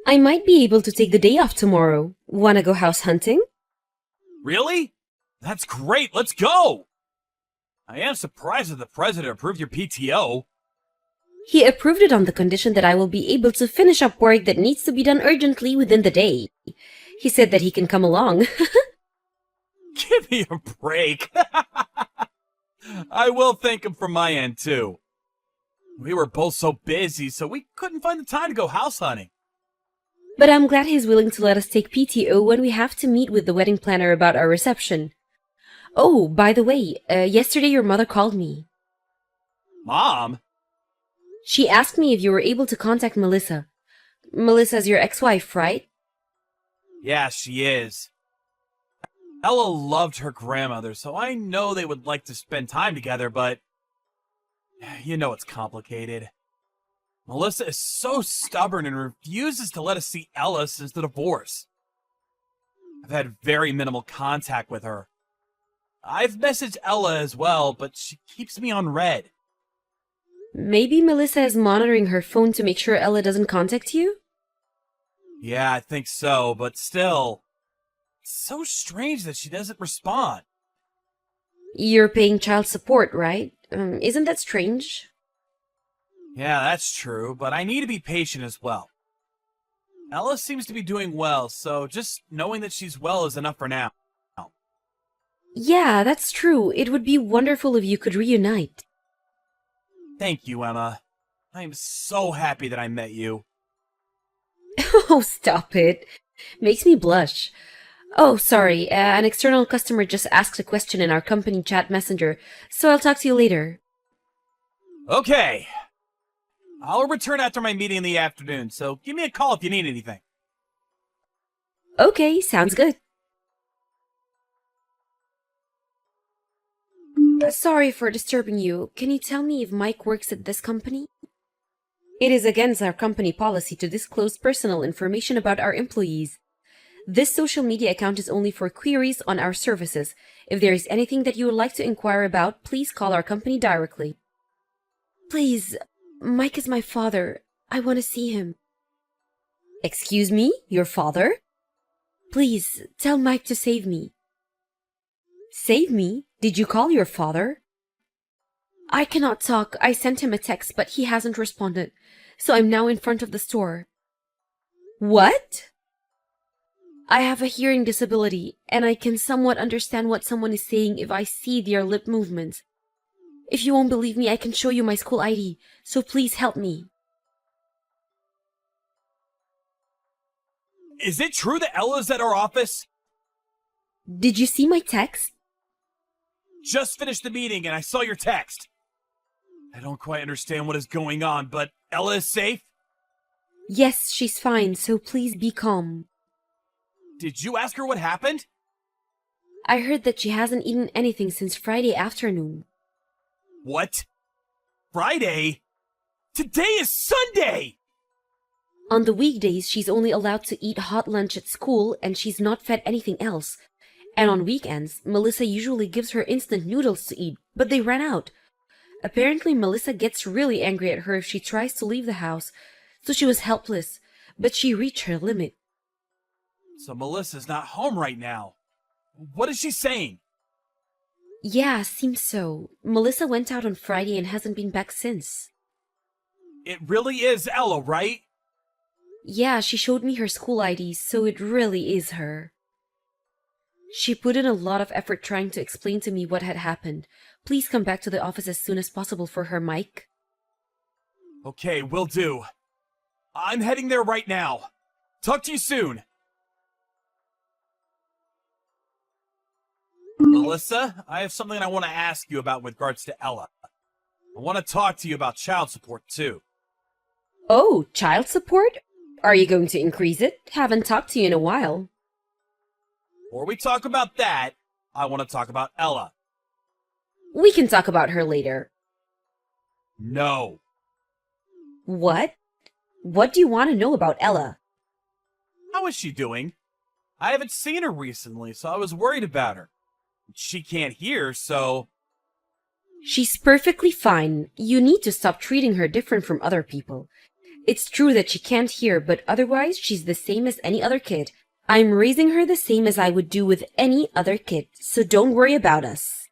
I might be able to take the day off tomorrow. Wanna go house hunting? Really? That's great, let's go! I am surprised that the president approved your PTO. He approved it on the condition that I will be able to finish up work that needs to be done urgently within the day. He said that he can come along. Give me a break. I will thank him from my end, too. We were both so busy, so we couldn't find the time to go house hunting. But I'm glad he's willing to let us take PTO when we have to meet with the wedding planner about our reception. Oh, by the way, yesterday your mother called me. Mom? She asked me if you were able to contact Melissa. Melissa's your ex-wife, right? Yeah, she is. Ella loved her grandmother, so I know they would like to spend time together, but you know it's complicated. Melissa is so stubborn and refuses to let us see Ella since the divorce. I've had very minimal contact with her. I've messaged Ella as well, but she keeps me on red. Maybe Melissa is monitoring her phone to make sure Ella doesn't contact you? Yeah, I think so, but still, it's so strange that she doesn't respond. You're paying child support, right? Isn't that strange? Yeah, that's true, but I need to be patient as well. Ella seems to be doing well, so just knowing that she's well is enough for now. Yeah, that's true. It would be wonderful if you could reunite. Thank you, Emma. I am so happy that I met you. Oh, stop it. Makes me blush. Oh, sorry, an external customer just asked a question in our company chat messenger, so I'll talk to you later. Okay. I'll return after my meeting in the afternoon, so give me a call if you need anything. Okay, sounds good. Sorry for disturbing you. Can you tell me if Mike works at this company? It is against our company policy to disclose personal information about our employees. This social media account is only for queries on our services. If there is anything that you would like to inquire about, please call our company directly. Please, Mike is my father. I want to see him. Excuse me? Your father? Please, tell Mike to save me. Save me? Did you call your father? I cannot talk. I sent him a text, but he hasn't responded. So I'm now in front of the store. What? I have a hearing disability, and I can somewhat understand what someone is saying if I see their lip movements. If you won't believe me, I can show you my school ID, so please help me. Is it true that Ella's at our office? Did you see my text? Just finished the meeting and I saw your text. I don't quite understand what is going on, but Ella is safe? Yes, she's fine, so please be calm. Did you ask her what happened? I heard that she hasn't eaten anything since Friday afternoon. What? Friday? Today is Sunday! On the weekdays, she's only allowed to eat hot lunch at school, and she's not fed anything else. And on weekends, Melissa usually gives her instant noodles to eat, but they ran out. Apparently, Melissa gets really angry at her if she tries to leave the house, so she was helpless, but she reached her limit. So Melissa's not home right now. What is she saying? Yeah, seems so. Melissa went out on Friday and hasn't been back since. It really is Ella, right? Yeah, she showed me her school ID, so it really is her. She put in a lot of effort trying to explain to me what had happened. Please come back to the office as soon as possible for her, Mike. Okay, will do. I'm heading there right now. Talk to you soon. Melissa, I have something I want to ask you about with regards to Ella. I want to talk to you about child support, too. Oh, child support? Are you going to increase it? Haven't talked to you in a while. Before we talk about that, I want to talk about Ella. We can talk about her later. No. What? What do you want to know about Ella? How is she doing? I haven't seen her recently, so I was worried about her. She can't hear, so... She's perfectly fine. You need to stop treating her different from other people. It's true that she can't hear, but otherwise she's the same as any other kid. I'm raising her the same as I would do with any other kid, so don't worry about us.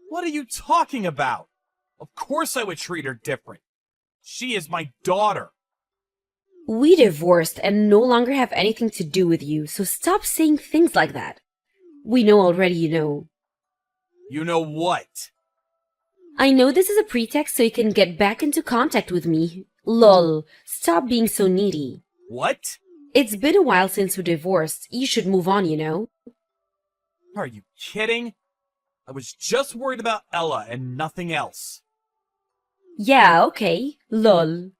What are you talking about? Of course I would treat her different. She is my daughter. We divorced and no longer have anything to do with you, so stop saying things like that. We know already you know. You know what? I know this is a pretext so you can get back into contact with me. Lol, stop being so needy. What? It's been a while since we divorced. You should move on, you know? Are you kidding? I was just worried about Ella and nothing else. Yeah, okay. Lol.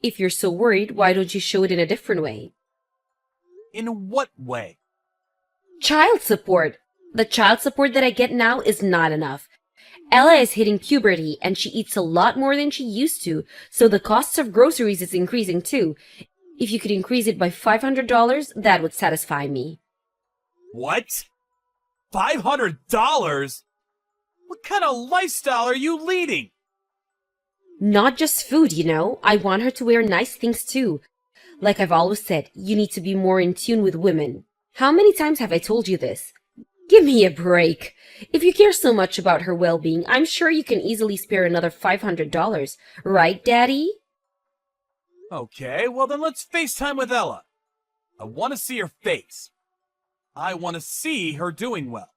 If you're so worried, why don't you show it in a different way? In what way? Child support. The child support that I get now is not enough. Ella is hitting puberty and she eats a lot more than she used to, so the cost of groceries is increasing too. If you could increase it by $500, that would satisfy me. What? $500? What kind of lifestyle are you leading? Not just food, you know. I want her to wear nice things too. Like I've always said, you need to be more in tune with women. How many times have I told you this? Give me a break. If you care so much about her well-being, I'm sure you can easily spare another $500. Right, Daddy? Okay, well then let's FaceTime with Ella. I want to see her face. I want to see her doing well.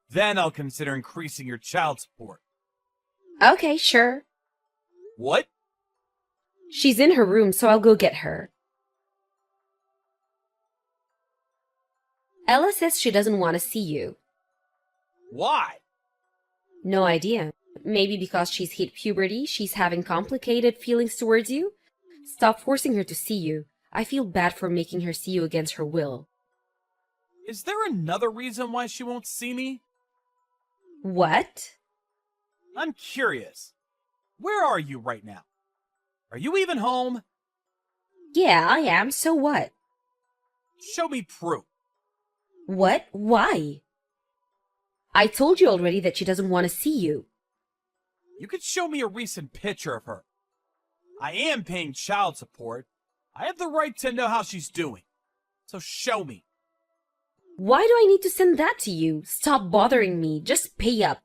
Then I'll consider increasing your child support. Okay, sure. What? She's in her room, so I'll go get her. Ella says she doesn't want to see you. Why? No idea. Maybe because she's hit puberty, she's having complicated feelings towards you? Stop forcing her to see you. I feel bad for making her see you against her will. Is there another reason why she won't see me? What? I'm curious. Where are you right now? Are you even home? Yeah, I am. So what? Show me proof. What? Why? I told you already that she doesn't want to see you. You could show me a recent picture of her. I am paying child support. I have the right to know how she's doing. So show me. Why do I need to send that to you? Stop bothering me. Just pay up.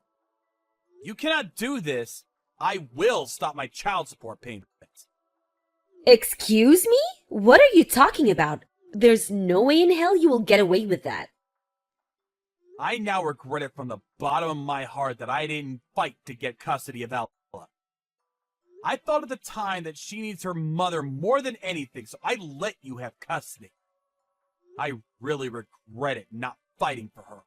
You cannot do this. I will stop my child support payments. Excuse me? What are you talking about? There's no way in hell you will get away with that. I now regret it from the bottom of my heart that I didn't fight to get custody of Ella. I thought at the time that she needs her mother more than anything, so I let you have custody. I really regret it not fighting for her.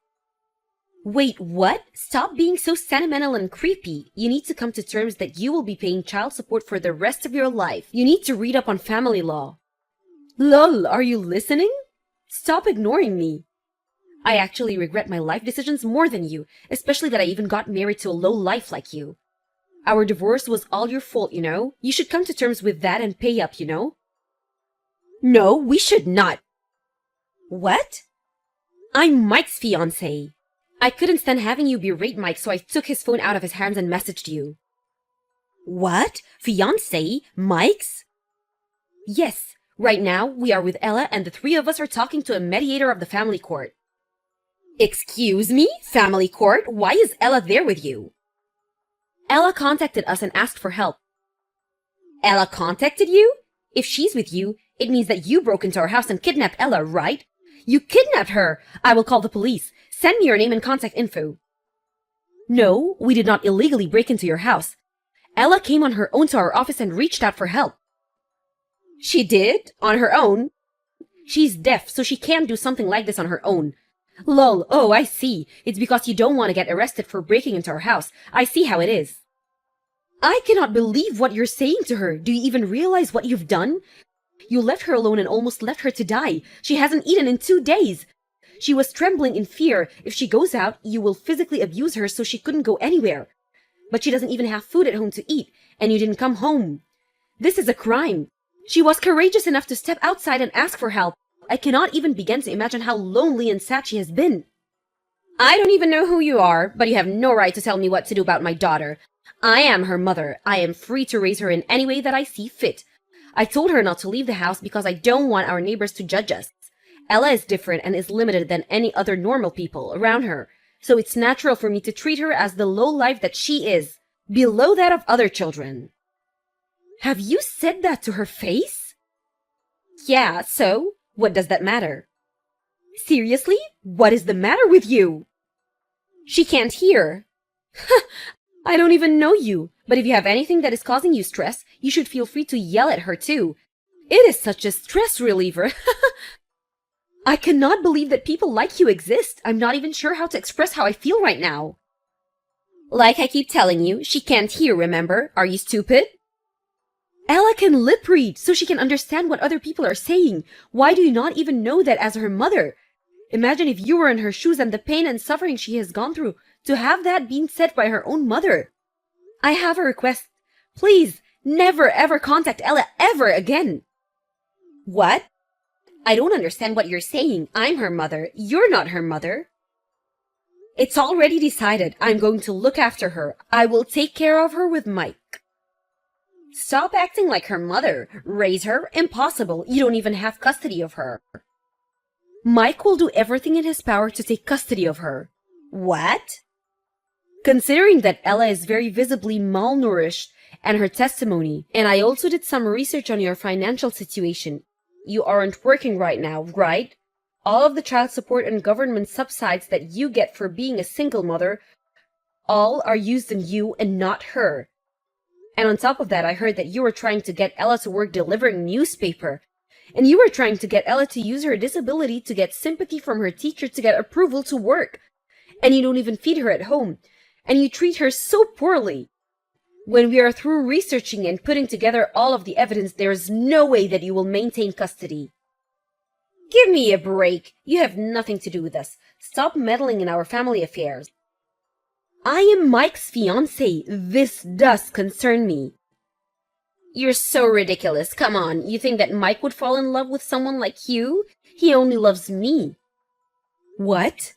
Wait, what? Stop being so sentimental and creepy. You need to come to terms that you will be paying child support for the rest of your life. You need to read up on family law. Lol, are you listening? Stop ignoring me. I actually regret my life decisions more than you, especially that I even got married to a low life like you. Our divorce was all your fault, you know? You should come to terms with that and pay up, you know? No, we should not. What? I'm Mike's fiancée. I couldn't stand having you berate Mike, so I took his phone out of his hands and messaged you. What? Fiancé? Mike's? Yes. Right now, we are with Ella and the three of us are talking to a mediator of the family court. Excuse me? Family court? Why is Ella there with you? Ella contacted us and asked for help. Ella contacted you? If she's with you, it means that you broke into our house and kidnapped Ella, right? You kidnapped her! I will call the police. Send me your name and contact info. No, we did not illegally break into your house. Ella came on her own to our office and reached out for help. She did? On her own? She's deaf, so she can't do something like this on her own. Lol, oh, I see. It's because you don't want to get arrested for breaking into our house. I see how it is. I cannot believe what you're saying to her. Do you even realize what you've done? You left her alone and almost left her to die. She hasn't eaten in 2 days. She was trembling in fear. If she goes out, you will physically abuse her so she couldn't go anywhere. But she doesn't even have food at home to eat, and you didn't come home. This is a crime. She was courageous enough to step outside and ask for help. I cannot even begin to imagine how lonely and sad she has been. I don't even know who you are, but you have no right to tell me what to do about my daughter. I am her mother. I am free to raise her in any way that I see fit. I told her not to leave the house because I don't want our neighbors to judge us. Ella is different and is limited than any other normal people around her, so it's natural for me to treat her as the low life that she is, below that of other children. Have you said that to her face? Yeah, so? What does that matter? Seriously? What is the matter with you? She can't hear. I don't even know you, but if you have anything that is causing you stress, you should feel free to yell at her too. It is such a stress reliever. I cannot believe that people like you exist. I'm not even sure how to express how I feel right now. Like I keep telling you, she can't hear, remember? Are you stupid? Ella can lip read, so she can understand what other people are saying. Why do you not even know that as her mother? Imagine if you were in her shoes and the pain and suffering she has gone through to have that being said by her own mother. I have a request. Please, never ever contact Ella ever again. What? I don't understand what you're saying. I'm her mother. You're not her mother. It's already decided. I'm going to look after her. I will take care of her with Mike. Stop acting like her mother. Raise her? Impossible. You don't even have custody of her. Mike will do everything in his power to take custody of her. What? Considering that Ella is very visibly malnourished and her testimony, and I also did some research on your financial situation. You aren't working right now, right? All of the child support and government subsidies that you get for being a single mother, all are used on you and not her. And on top of that, I heard that you were trying to get Ella to work delivering newspaper. And you were trying to get Ella to use her disability to get sympathy from her teacher to get approval to work. And you don't even feed her at home. And you treat her so poorly. When we are through researching and putting together all of the evidence, there is no way that you will maintain custody. Give me a break. You have nothing to do with us. Stop meddling in our family affairs. I am Mike's fiancée. This does concern me. You're so ridiculous. Come on, you think that Mike would fall in love with someone like you? He only loves me. What?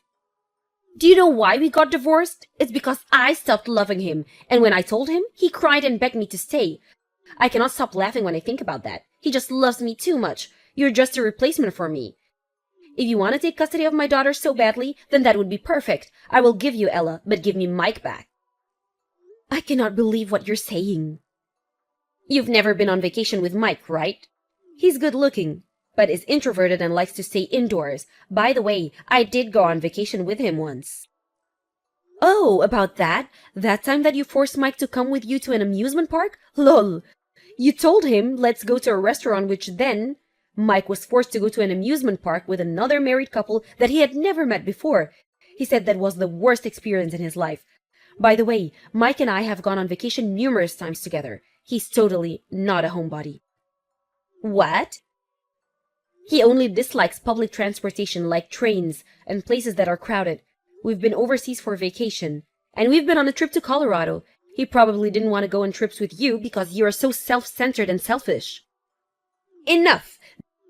Do you know why we got divorced? It's because I stopped loving him, and when I told him, he cried and begged me to stay. I cannot stop laughing when I think about that. He just loves me too much. You're just a replacement for me. If you want to take custody of my daughter so badly, then that would be perfect. I will give you Ella, but give me Mike back. I cannot believe what you're saying. You've never been on vacation with Mike, right? He's good looking, but is introverted and likes to stay indoors. By the way, I did go on vacation with him once. Oh, about that? That time that you forced Mike to come with you to an amusement park? Lol. You told him, let's go to a restaurant, which then Mike was forced to go to an amusement park with another married couple that he had never met before. He said that was the worst experience in his life. By the way, Mike and I have gone on vacation numerous times together. He's totally not a homebody. What? He only dislikes public transportation like trains and places that are crowded. We've been overseas for vacation, and we've been on a trip to Colorado. He probably didn't want to go on trips with you because you are so self-centered and selfish. Enough!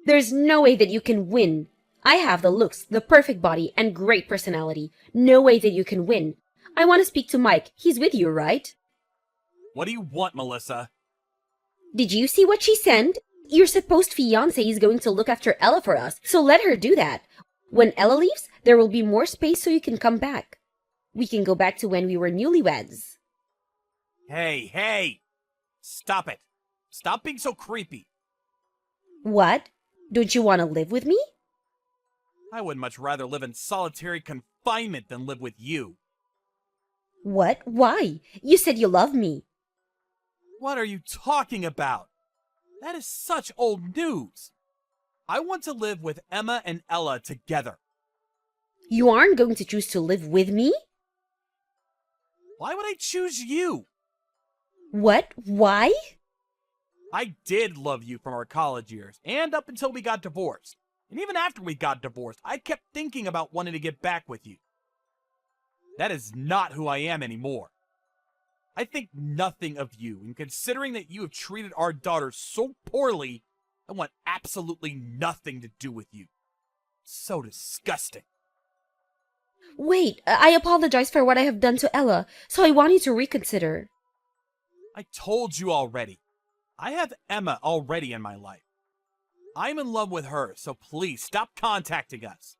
There's no way that you can win. I have the looks, the perfect body, and great personality. No way that you can win. I want to speak to Mike. He's with you, right? What do you want, Melissa? Did you see what she sent? Your supposed fiancé is going to look after Ella for us, so let her do that. When Ella leaves, there will be more space so you can come back. We can go back to when we were newlyweds. Hey! Stop it. Stop being so creepy. What? Don't you want to live with me? I would much rather live in solitary confinement than live with you. What? Why? You said you love me. What are you talking about? That is such old news. I want to live with Emma and Ella together. You aren't going to choose to live with me? Why would I choose you? What? Why? I did love you from our college years, and up until we got divorced. And even after we got divorced, I kept thinking about wanting to get back with you. That is not who I am anymore. I think nothing of you, and considering that you have treated our daughter so poorly, I want absolutely nothing to do with you. So disgusting. Wait, I apologize for what I have done to Ella, so I want you to reconsider. I told you already. I have Emma already in my life. I'm in love with her, so please stop contacting us.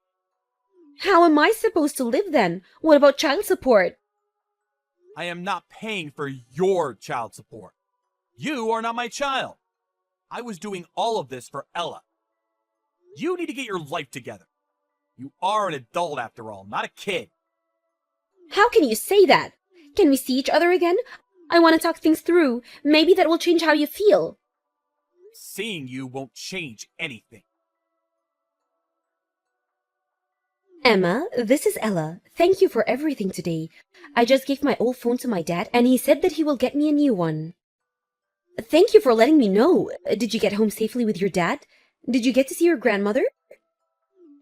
How am I supposed to live then? What about child support? I am not paying for your child support. You are not my child. I was doing all of this for Ella. You need to get your life together. You are an adult after all, not a kid. How can you say that? Can we see each other again? I want to talk things through. Maybe that will change how you feel. Seeing you won't change anything. Emma, this is Ella. Thank you for everything today. I just gave my old phone to my dad and he said that he will get me a new one. Thank you for letting me know. Did you get home safely with your dad? Did you get to see your grandmother?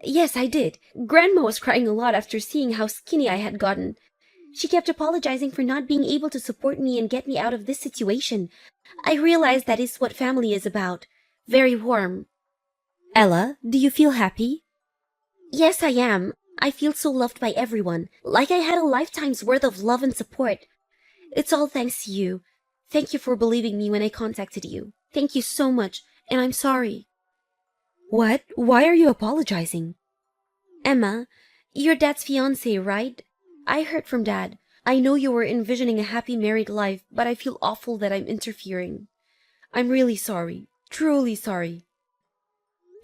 Yes, I did. Grandma was crying a lot after seeing how skinny I had gotten. She kept apologizing for not being able to support me and get me out of this situation. I realized that is what family is about. Very warm. Ella, do you feel happy? Yes, I am. I feel so loved by everyone, like I had a lifetime's worth of love and support. It's all thanks to you. Thank you for believing me when I contacted you. Thank you so much, and I'm sorry. What? Why are you apologizing? Emma, you're Dad's fiancée, right? I heard from Dad. I know you were envisioning a happy married life, but I feel awful that I'm interfering. I'm really sorry. Truly sorry.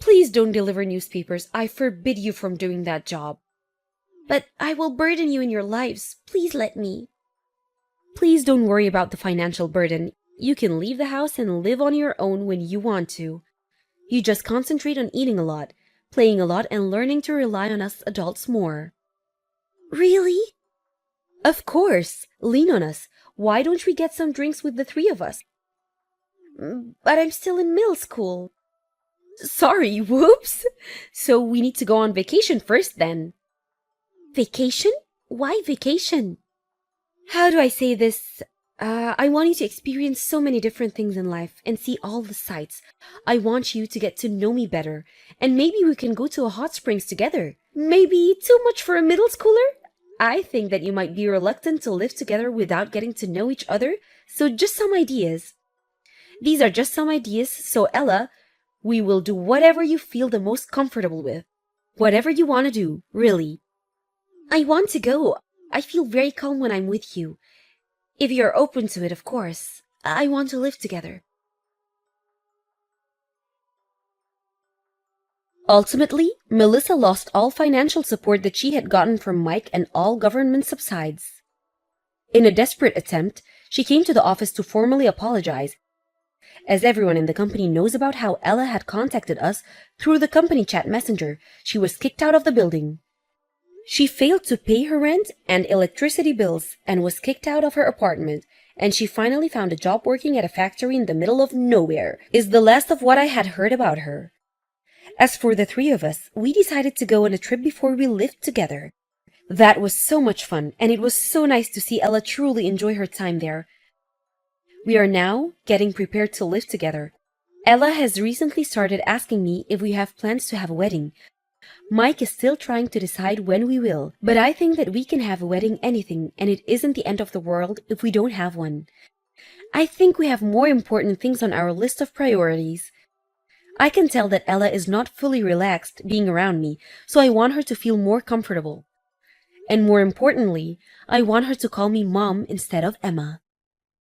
Please don't deliver newspapers. I forbid you from doing that job. But I will burden you in your lives. Please let me. Please don't worry about the financial burden. You can leave the house and live on your own when you want to. You just concentrate on eating a lot, playing a lot, and learning to rely on us adults more. Really? Of course. Lean on us. Why don't we get some drinks with the three of us? But I'm still in middle school. Sorry, whoops. So we need to go on vacation first then. Vacation? Why vacation? How do I say this? I want you to experience so many different things in life and see all the sights. I want you to get to know me better. And maybe we can go to a hot springs together. Maybe too much for a middle schooler? I think that you might be reluctant to live together without getting to know each other, so just some ideas. These are just some ideas, so Ella, we will do whatever you feel the most comfortable with. Whatever you want to do, really. I want to go. I feel very calm when I'm with you. If you're open to it, of course. I want to live together. Ultimately, Melissa lost all financial support that she had gotten from Mike and all government subsides. In a desperate attempt, she came to the office to formally apologize, as everyone in the company knows about how Ella had contacted us through the company chat messenger. She was kicked out of the building. She failed to pay her rent and electricity bills and was kicked out of her apartment, and she finally found a job working at a factory in the middle of nowhere, is the last of what I had heard about her. As for the three of us, we decided to go on a trip before we lived together. That was so much fun, and it was so nice to see Ella truly enjoy her time there. We are now getting prepared to live together. Ella has recently started asking me if we have plans to have a wedding. Mike is still trying to decide when we will, but I think that we can have a wedding anything, and it isn't the end of the world if we don't have one. I think we have more important things on our list of priorities. I can tell that Ella is not fully relaxed being around me, so I want her to feel more comfortable. And more importantly, I want her to call me Mom instead of Emma.